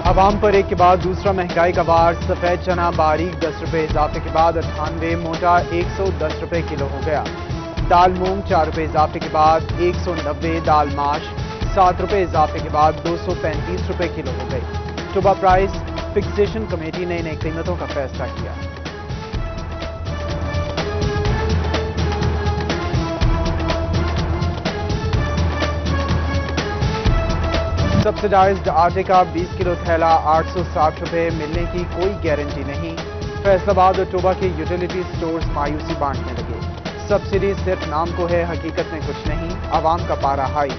عوام پر ایک کے بعد دوسرا مہنگائی کا وار. سفید چنا باریک 10 روپے اضافے کے بعد 98، موٹا 110 روپے کلو ہو گیا. دال مونگ 4 روپے اضافے کے بعد 190. دال ماش 7 روپے اضافے کے بعد 235 روپے کلو ہو گئی. صوبہ پرائس فکسیشن کمیٹی نے نئی قیمتوں کا فیصلہ کیا. سبسڈائزڈ آٹے کا 20 کلو تھیلا 860 روپے ملنے کی کوئی گارنٹی نہیں. فیصل آباد اور ٹوبہ کے یوٹیلیٹی سٹورز مایوسی بانٹنے لگے. سبسڈی صرف نام کو ہے، حقیقت میں کچھ نہیں. عوام کا پارا ہائی.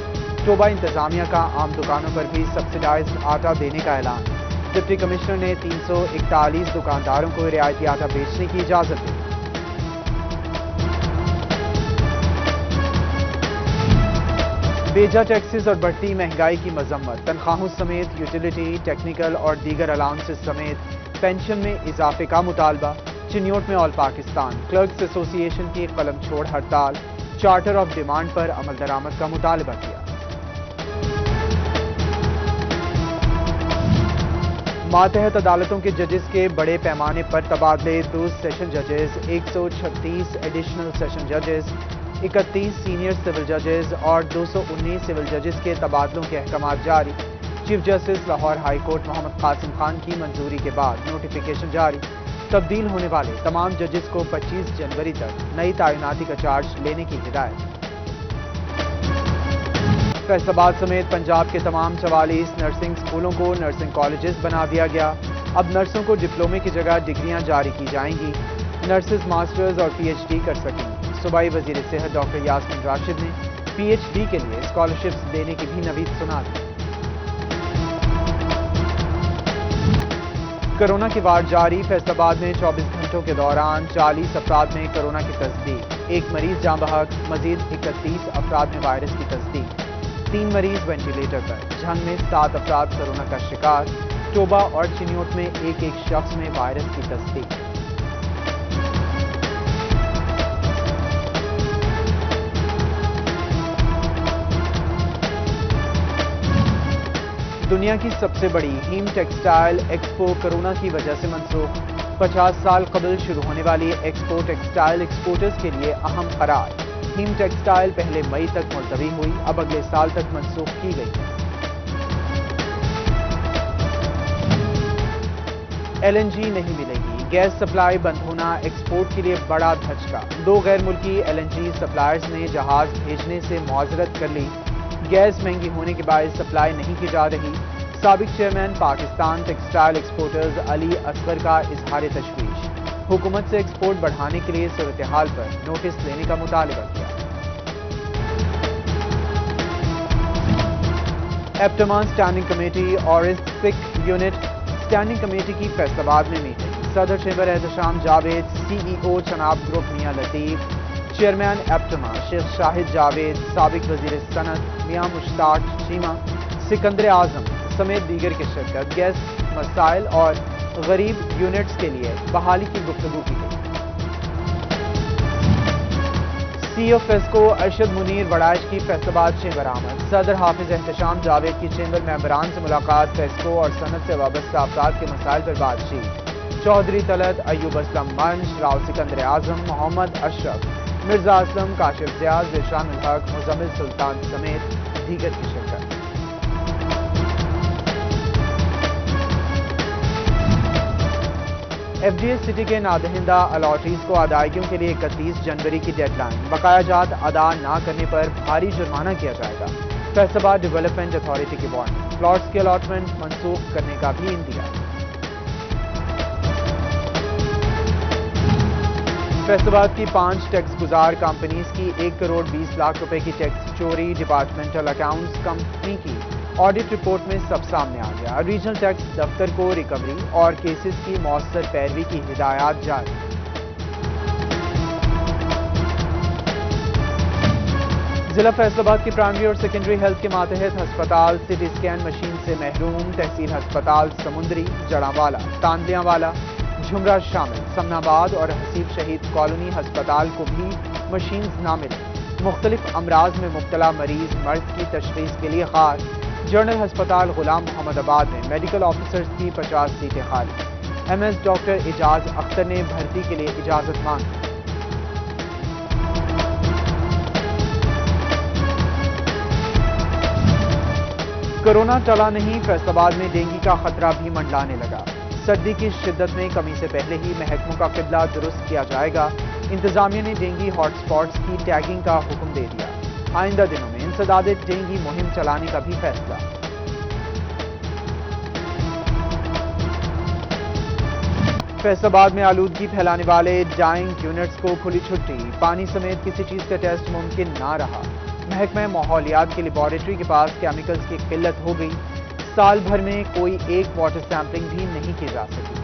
ٹوبہ انتظامیہ کا عام دکانوں پر بھی سبسڈائزڈ آٹا دینے کا اعلان. ڈپٹی کمشنر نے 341 دکانداروں کو رعایتی آٹا بیچنے کی اجازت دی. بیجا ٹیکسز اور بڑھتی مہنگائی کی مذمت. تنخواہوں سمیت یوٹیلیٹی، ٹیکنیکل اور دیگر الاؤنسز سمیت پینشن میں اضافے کا مطالبہ. چنیوٹ میں آل پاکستان کلرکس ایسوسی ایشن کی قلم چھوڑ ہڑتال. چارٹر آف ڈیمانڈ پر عمل درآمد کا مطالبہ کیا. ماتحت عدالتوں کے ججز کے بڑے پیمانے پر تبادلے. 2 سیشن ججز، 136 ایڈیشنل سیشن ججز، 31 سینئر سول ججز اور 219 سول ججز کے تبادلوں کے احکامات جاری. Chief justice Lahore high court Muhammad Qasim Khan کی منظوری کے بعد نوٹیفیکیشن جاری. تبدیل ہونے والے تمام ججز کو 25 جنوری تک نئی تعیناتی کا چارج لینے کی ہدایت. فیصل آباد سمیت پنجاب کے تمام 44 نرسنگ اسکولوں کو نرسنگ کالجز بنا دیا گیا. اب نرسوں کو ڈپلومے کی جگہ ڈگریاں جاری کی جائیں گی. نرسز ماسٹرز اور پی ایچ ڈی کر سکیں گی. صوبائی وزیر صحت ڈاکٹر یاسمین راشد نے پی ایچ ڈی کے لیے اسکالرشپس دینے کی بھی نوید سنا دی. کرونا کی وار جاری. فیصل آباد میں 24 گھنٹوں کے دوران 40 افراد میں کرونا کی تصدیق. 1 مریض جاں بحق. مزید 31 افراد میں وائرس کی تصدیق. 3 مریض وینٹیلیٹر پر. جھنگ میں 7 افراد کرونا کا شکار. ٹوبہ اور چنیوٹ میں ایک شخص میں وائرس کی تصدیق. دنیا کی سب سے بڑی ہیم ٹیکسٹائل ایکسپو کرونا کی وجہ سے منسوخ. 50 سال قبل شروع ہونے والی ایکسپو ٹیکسٹائل ایکسپورٹرز کے لیے اہم قرار. ہیم ٹیکسٹائل پہلے مئی تک ملتوی ہوئی، اب اگلے سال تک منسوخ کی گئی. ایل این جی نہیں ملے گی. گیس سپلائی بند ہونا ایکسپورٹ کے لیے بڑا دھچکا. 2 غیر ملکی ایل این جی سپلائرز نے جہاز بھیجنے سے معذرت کر لی. گیس مہنگی ہونے کے باعث سپلائی نہیں کی جا رہی. سابق chairman Pakistan textile exporters Ali Asghar کا اظہار تشویش. حکومت سے ایکسپورٹ بڑھانے کے لیے صورتحال پر نوٹس لینے کا مطالبہ کیا. ایپٹما اسٹینڈنگ کمیٹی اور سکھ یونٹ اسٹینڈنگ کمیٹی کی فیصل آباد میں میٹنگ. صدر چیمبر احتشام جاوید، سی ای او چناب گروپ میاں لطیف، چیئرمین ایپٹما شیخ شاہد جاوید، سابق وزیر صنعت میاں مشتاق چیمہ، سکندر اعظم سمیت دیگر کی شرکت. گیس مسائل اور غریب یونٹس کے لیے بحالی کی گفتگو کی گئی. سی او فیسکو ارشد منیر وڑائش کی فیصل آباد چیمبر آمد. صدر حافظ احتشام جاوید کی چیمبر ممبران سے ملاقات. فیسکو اور صنعت سے وابستہ افراد کے مسائل پر بات چیت. چودھری طلعت، ایوب اسلم منش، راؤ سکندر اعظم، محمد اشرف، مرزا اسلم، کاشف ضیاء، ذیشان الحق، مزمل سلطان سمیت دیگر کی شرکت. ایف ڈی اے سٹی کے نادہندہ الاٹریز کو ادائیگیوں کے لیے 31 جنوری کی ڈیڈ لائن. بقایا جات ادا نہ کرنے پر بھاری جرمانہ کیا جائے گا. فیصل آباد ڈیولپمنٹ اتھارٹی کی وارننگ. پلاٹس کی الاٹمنٹ منسوخ کرنے کا بھی انتظار. فیصل آباد کی 5 ٹیکس گزار کمپنیز کی 1 کروڑ 20 لاکھ روپے کی ٹیکس چوری. ڈپارٹمنٹل اکاؤنٹس کمپنی کی آڈٹ رپورٹ میں سب سامنے آ گیا. ریجنل ٹیکس دفتر کو ریکوری اور کیسز کی مؤثر پیروی کی ہدایات جاری. ضلع فیصل آباد کی پرائمری اور سیکنڈری ہیلتھ کے ماتحت ہسپتال سٹی اسکین مشین سے محروم. تحصیل ہسپتال سمندری، جڑاں والا، تاندلیاں والا، جھمرا شامل. سمن آباد اور حسیب شہید کالونی ہسپتال کو بھی مشینز نہ ملیں. مختلف امراض میں مبتلا مریض مرض کی تشخیص کے لیے خاص. جنرل ہسپتال غلام محمد آباد میں میڈیکل آفیسرز کی 50 سیٹیں خالی، MS ڈاکٹر اعجاز اختر نے بھرتی کے لیے اجازت مانگی۔ کورونا ٹلا نہیں، فیصل آباد میں ڈینگی کا خطرہ بھی منڈلانے لگا۔ سردی کی شدت میں کمی سے پہلے ہی محکموں کا قبلہ درست کیا جائے گا۔ انتظامیہ نے ڈینگی ہاٹ سپاٹس کی ٹیگنگ کا حکم دے دیا۔ آئندہ دنوں میں انسداد ڈینگی مہم چلانے کا بھی فیصلہ۔ فیصل آباد میں آلودگی پھیلانے والے ڈائنگ یونٹس کو کھلی چھٹی، پانی سمیت کسی چیز کا ٹیسٹ ممکن نہ رہا۔ محکمہ ماحولیات کی لیبارٹری کے پاس کیمیکلز کی قلت ہو گئی، سال بھر میں کوئی ایک واٹر سیمپلنگ بھی نہیں کی جا سکی۔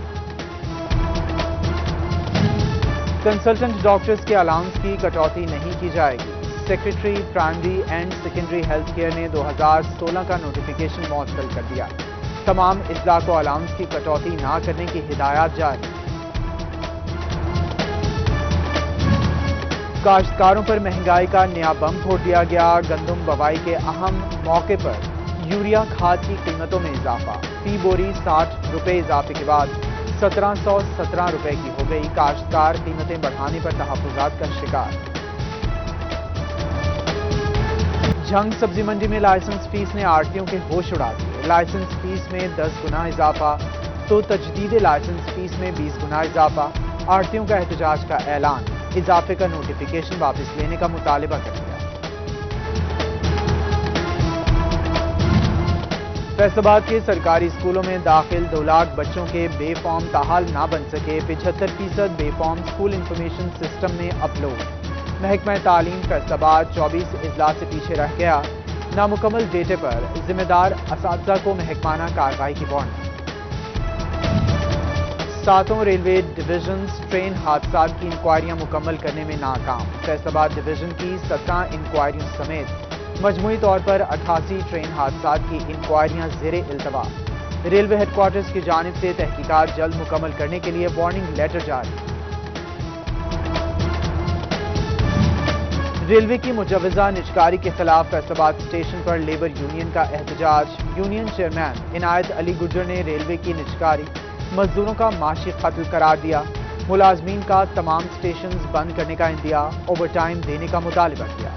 کنسلٹنٹ ڈاکٹرز کے الاؤنس کی کٹوتی نہیں کی جائے گی، secretary primary and secondary health care نے 2016 کا نوٹیفیکیشن معطل کر دیا، تمام اضلاع کو الاؤنس کی کٹوتی نہ کرنے کی ہدایات جاری۔ کاشتکاروں پر مہنگائی کا نیا بم پھوڑ دیا گیا، گندم بوائی کے اہم موقع پر یوریا کھاد کی قیمتوں میں اضافہ، فی بوری 60 روپے اضافے کے بعد 1717 روپے کی ہو گئی، کاشتکار قیمتیں بڑھانے پر تحفظات کا شکار۔ جھنگ سبزی منڈی میں لائسنس فیس نے آڑھتیوں کے ہوش اڑا دیے، لائسنس فیس میں 10 گنا اضافہ تو تجدید لائسنس فیس میں 20 گنا اضافہ، آڑھتیوں کا احتجاج کا اعلان، اضافے کا نوٹیفیکیشن واپس لینے کا مطالبہ کر دیا۔ فیصل آباد کے سرکاری اسکولوں میں داخل 2 لاکھ بچوں کے بے فارم تاحال نہ بن سکے، 75% بے فارم اسکول انفارمیشن سسٹم میں اپلوڈ۔ محکمہ تعلیم فیصل آباد 24 اضلاع سے پیچھے رہ گیا، نامکمل ڈیٹے پر ذمہ دار اساتذہ کو محکمانہ کارروائی کی وارننگ۔ 7 ریلوے ڈویژنز ٹرین حادثات کی انکوائریاں مکمل کرنے میں ناکام، فیصل آباد ڈویژن کی 17 انکوائریوں سمیت مجموعی طور پر 88 ٹرین حادثات کی انکوائریاں زیر التوا۔ ریلوے ہیڈ کوارٹرز کی جانب سے تحقیقات جلد مکمل کرنے کے لیے وارننگ لیٹر جاری۔ ریلوے کی مجوزہ نجکاری کے خلاف فیصل آباد اسٹیشن پر لیبر یونین کا احتجاج، یونین چیئرمین عنایت علی گجر نے ریلوے کی نجکاری مزدوروں کا معاشی قتل قرار دیا، ملازمین کا تمام اسٹیشنز بند کرنے کا اندیا، اوور ٹائم دینے کا مطالبہ کیا۔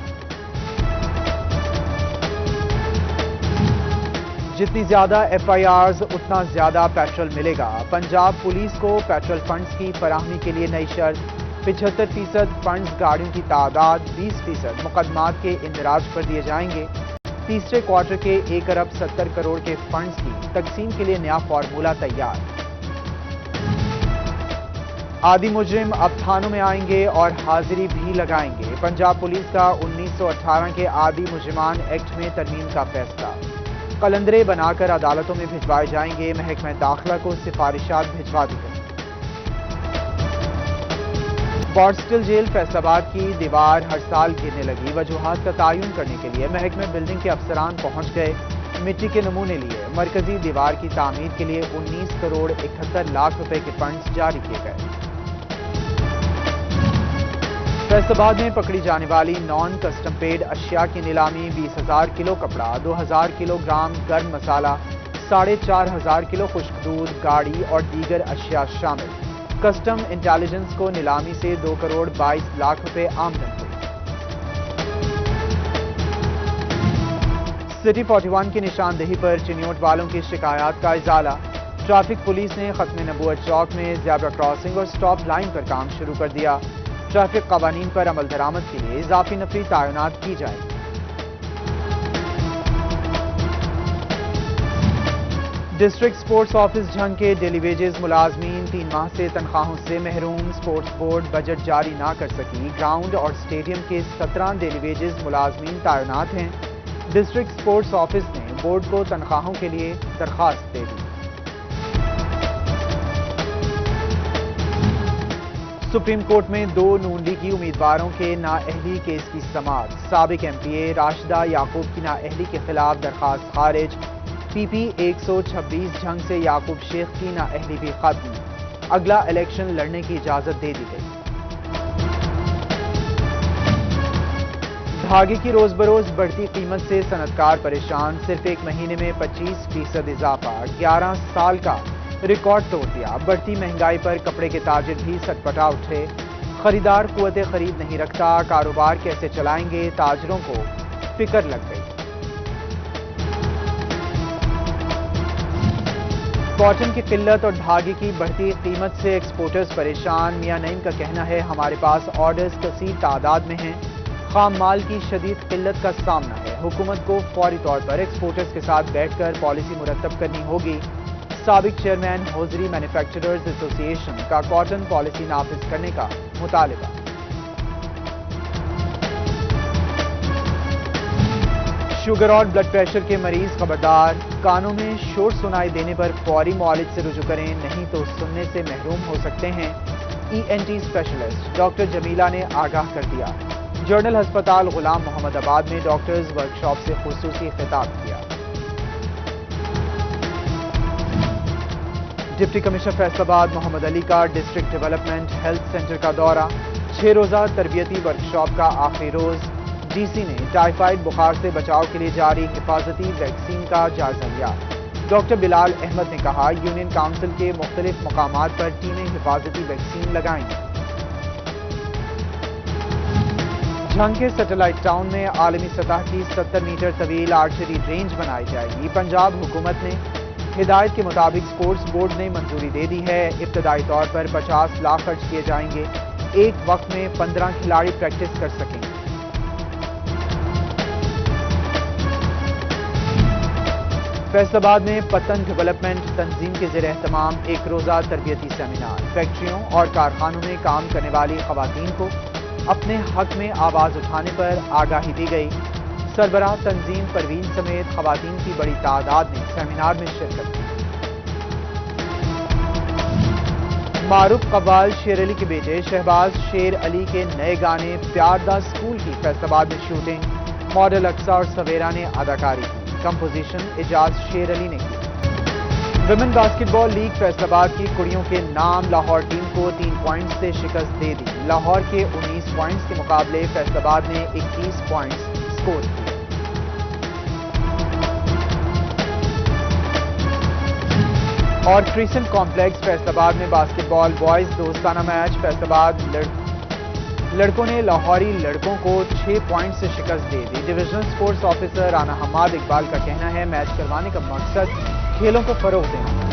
جتنی زیادہ FIRs اتنا زیادہ پیٹرول ملے گا، پنجاب پولیس کو پیٹرول فنڈز کی فراہمی کے لیے نئی شرط، 75% فنڈز گاڑیوں کی تعداد، 20% مقدمات کے اندراج پر دیے جائیں گے۔ تیسرے کوارٹر کے 1 ارب 70 کروڑ کے فنڈز کی تقسیم کے لیے نیا فارمولہ تیار۔ عادی مجرم اب تھانوں میں آئیں گے اور حاضری بھی لگائیں گے، پنجاب پولیس کا 1918 کے عادی مجرمان ایکٹ میں ترمیم کا فیصلہ، قلندرے بنا کر عدالتوں میں بھجوائے جائیں گے، محکمہ داخلہ کو سفارشات بھجوا دی گئی۔ بارسٹل جیل فیصل آباد کی دیوار ہر سال گرنے لگی، وجوہات کا تعین کرنے کے لیے محکمہ بلڈنگ کے افسران پہنچ گئے، مٹی کے نمونے لیے، مرکزی دیوار کی تعمیر کے لیے 19 کروڑ 71 لاکھ روپے کے فنڈز جاری کیے گئے۔ فیصل آباد میں پکڑی جانے والی نان کسٹم پیڈ اشیاء کی نیلامی، 20,000 کلو کپڑا، 2,000 کلو گرام گرم مسالہ، 4,500 کلو خشک دودھ، گاڑی اور دیگر اشیاء شامل۔ کسٹم انٹیلیجنس کو نیلامی سے 2 کروڑ 22 لاکھ روپے آمدن ہوئی۔ سٹی 41 کی نشاندہی پر چنیوٹ والوں کی شکایات کا ازالہ، ٹریفک پولیس نے ختم نبوت چوک میں زیبرا کراسنگ اور سٹاپ لائن پر کام شروع کر دیا، ٹریفک قوانین پر عمل درآمد کے لیے اضافی نفری تعینات کی جائیں گی۔ ڈسٹرکٹ سپورٹس آفس جھنگ کے ڈیلی ویجز ملازمین 3 ماہ سے تنخواہوں سے محروم، سپورٹس بورڈ بجٹ جاری نہ کر سکی، گراؤنڈ اور اسٹیڈیم کے 17 ڈیلی ویجز ملازمین تعینات ہیں، ڈسٹرکٹ سپورٹس آفس نے بورڈ کو تنخواہوں کے لیے درخواست دے دی۔ سپریم کورٹ میں 2 نون لیگی امیدواروں کے نااہلی کیس کی سماعت، سابق MPA راشدہ یعقوب کی نااہلی کے خلاف درخواست خارج، PP 126 جھنگ سے یعقوب شیخ کی نااہلی بھی ختم، اگلا الیکشن لڑنے کی اجازت دے دی گئی۔ دھاگے کی روز بروز بڑھتی قیمت سے صنعتکار پریشان، صرف ایک مہینے میں 25% اضافہ، 11 سال کا ریکارڈ توڑ دیا۔ بڑھتی مہنگائی پر کپڑے کے تاجر بھی سٹپٹا اٹھے، خریدار قوت خرید نہیں رکھتا، کاروبار کیسے چلائیں گے، تاجروں کو فکر لگ گئی۔ کاٹن کی قلت اور دھاگے کی بڑھتی قیمت سے ایکسپورٹرز پریشان۔ میاں نعیم کا کہنا ہے ہمارے پاس آرڈرز کثیر تعداد میں ہیں، خام مال کی شدید قلت کا سامنا ہے، حکومت کو فوری طور پر ایکسپورٹرز کے ساتھ بیٹھ کر پالیسی مرتب کرنی ہوگی۔ سابق چیئرمین ہوزری مینوفیکچررز ایسوسی ایشن کا کاٹن پالیسی نافذ کرنے کا مطالبہ۔ شوگر اور بلڈ پریشر کے مریض خبردار، کانوں میں شور سنائی دینے پر فوری معالج سے رجوع کریں، نہیں تو سننے سے محروم ہو سکتے ہیں۔ ENT اسپیشلسٹ ڈاکٹر جمیلہ نے آگاہ کر دیا۔ جنرل ہسپتال غلام محمد آباد میں ڈاکٹرز ورکشاپ سے خصوصی خطاب کیا۔ ڈپٹی کمشنر فیصل آباد محمد علی کا ڈسٹرکٹ ڈیولپمنٹ ہیلتھ سینٹر کا دورہ، 6 روزہ تربیتی ورکشاپ کا آخری روز۔ ڈی سی نے ٹائیفائڈ بخار سے بچاؤ کے لیے جاری حفاظتی ویکسین کا جائزہ لیا۔ ڈاکٹر بلال احمد نے کہا یونین کونسل کے مختلف مقامات پر ٹیمیں حفاظتی ویکسین لگائیں۔ جھنگ کے سیٹلائٹ ٹاؤن میں عالمی سطح کی 70 میٹر طویل آرچری رینج بنائی جائے گی۔ پنجاب حکومت نے ہدایت کے مطابق سپورٹس بورڈ نے منظوری دے دی ہے۔ ابتدائی طور پر 50 لاکھ خرچ کیے جائیں گے، ایک وقت میں 15 کھلاڑی پریکٹس کر سکیں گے۔ فیصل آباد میں پتن ڈیولپمنٹ تنظیم کے زیر اہتمام ایک روزہ تربیتی سیمینار، فیکٹریوں اور کارخانوں میں کام کرنے والی خواتین کو اپنے حق میں آواز اٹھانے پر آگاہی دی گئی۔ سربراہ تنظیم پروین سمیت خواتین کی بڑی تعداد نے سیمینار میں شرکت کی۔ معروف قوال شیر علی کے بیٹے شہباز شیر علی کے نئے گانے پیار دا اسکول کی فیصل آباد میں شوٹنگ، ماڈل اقصی اور سویرا نے اداکاری کی، کمپوزیشن اعجاز شیر علی نے کی۔ ویمن باسکٹ بال لیگ فیصل آباد کی کڑیوں کے نام لاہور ٹیم کو 3 پوائنٹس سے شکست دے دی۔ لاہور کے 19 پوائنٹس کے مقابلے فیصل آباد نے 21 پوائنٹس سکور کیے۔ اور کریسنٹ کمپلیکس فیصل آباد میں باسکٹ بال بوائز دوستانہ میچ، فیصل آباد لڑکوں نے لاہوری لڑکوں کو 6 پوائنٹ سے شکست دے دی۔ Divisional sports officer Rana Hammad Iqbal کا کہنا ہے میچ کروانے کا مقصد کھیلوں کو فروغ دینا۔